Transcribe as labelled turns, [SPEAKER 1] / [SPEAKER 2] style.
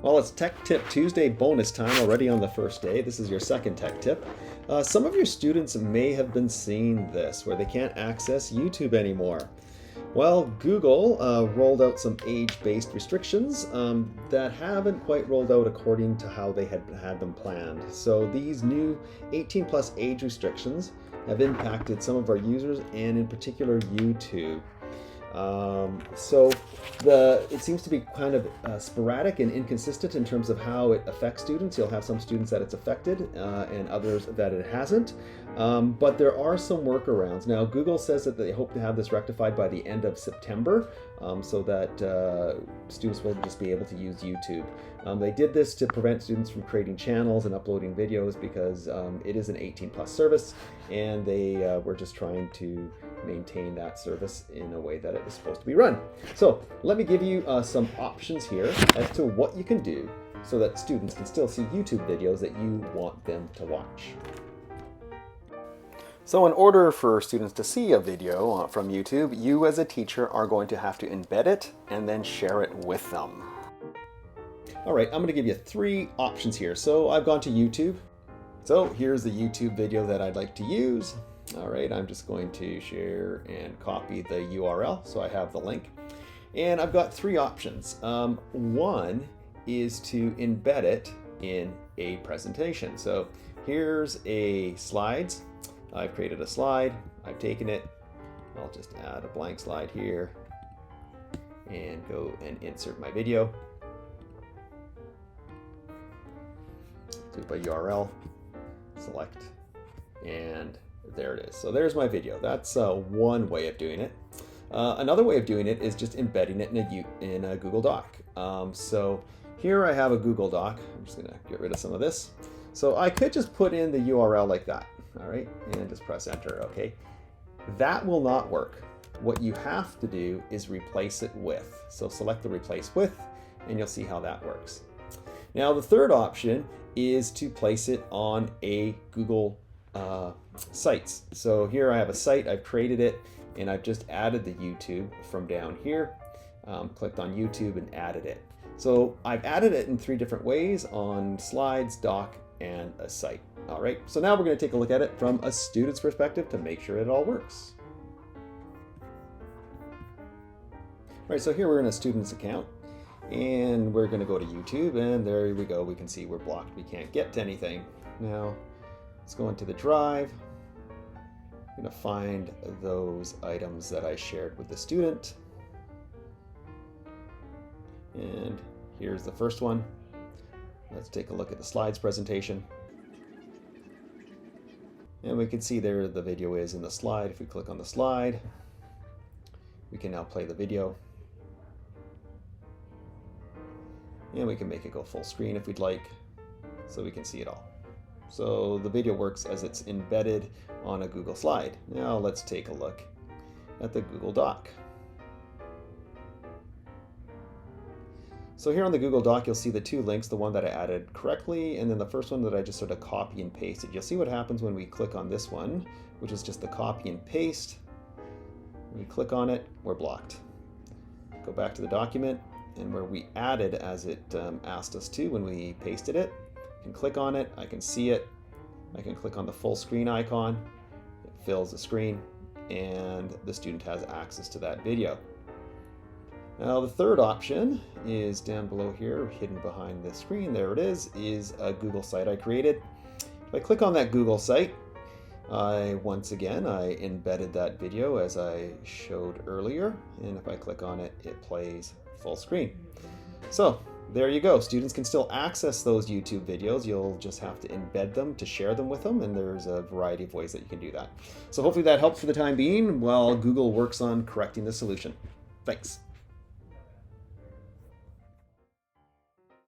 [SPEAKER 1] Well, it's Tech Tip Tuesday bonus time already on the first day. This is your second tech tip. Some of your students may have been seeing this, where they can't access YouTube anymore. Well, Google rolled out some age-based restrictions that haven't quite rolled out according to how they had them planned. So these new 18+ age restrictions have impacted some of our users, and in particular YouTube. It seems to be kind of sporadic and inconsistent in terms of how it affects students. You'll have some students that it's affected and others that it hasn't. But there are some workarounds. Now, Google says that they hope to have this rectified by the end of September so that students will just be able to use YouTube. They did this to prevent students from creating channels and uploading videos because it is an 18+ service, and they were just trying to maintain that service in a way that it is supposed to be run. So let me give you some options here as to what you can do so that students can still see YouTube videos that you want them to watch. So in order for students to see a video from YouTube, you as a teacher are going to have to embed it and then share it with them. All right, I'm going to give you 3 options here. So I've gone to YouTube. So here's the YouTube video that I'd like to use. All right, I'm just going to share and copy the URL so I have the link. And I've got 3 options. One is to embed it in a presentation. So here's a slides. I've created a slide. I've taken it. I'll just add a blank slide here and go and insert my video. Do it by URL, select, and there it is. So there's my video. That's one way of doing it. Another way of doing it is just embedding it in a Google Doc. So here I have a Google Doc. I'm just gonna get rid of some of this. So I could just put in the URL like that, all right? And just press enter, okay? That will not work. What you have to do is replace it with. So select the replace with, and you'll see how that works. Now the third option is to place it on a Google sites. So here I have a site, I've created it, and I've just added the YouTube from down here. Clicked on YouTube and added it. So I've added it in 3 different ways: on slides, doc, and a site. All right, so now we're going to take a look at it from a student's perspective to make sure it all works. All right, so here we're in a student's account, and we're going to go to YouTube, and there we go. We can see we're blocked. We can't get to anything. Now let's go into the drive. I'm going to find those items that I shared with the student. And here's the first one. Let's take a look at the slides presentation. And we can see there the video is in the slide. If we click on the slide, we can now play the video. And we can make it go full screen if we'd like, so we can see it all. So the video works as it's embedded on a Google slide. Now let's take a look at the Google Doc. So here on the Google Doc, you'll see the 2 links, the one that I added correctly, and then the first one that I just sort of copy and pasted. You'll see what happens when we click on this one, which is just the copy and paste. When we click on it, we're blocked. Go back to the document, and where we added as it asked us to when we pasted it, I can click on it, I can see it, I can click on the full screen icon, it fills the screen, and the student has access to that video. Now the third option is down below here, hidden behind the screen, there it is a Google site I created. If I click on that Google site, once again, I embedded that video as I showed earlier, and if I click on it, it plays full screen. So there you go. Students can still access those YouTube videos. You'll just have to embed them to share them with them, and there's a variety of ways that you can do that. So hopefully that helps for the time being while Google works on correcting the solution. Thanks.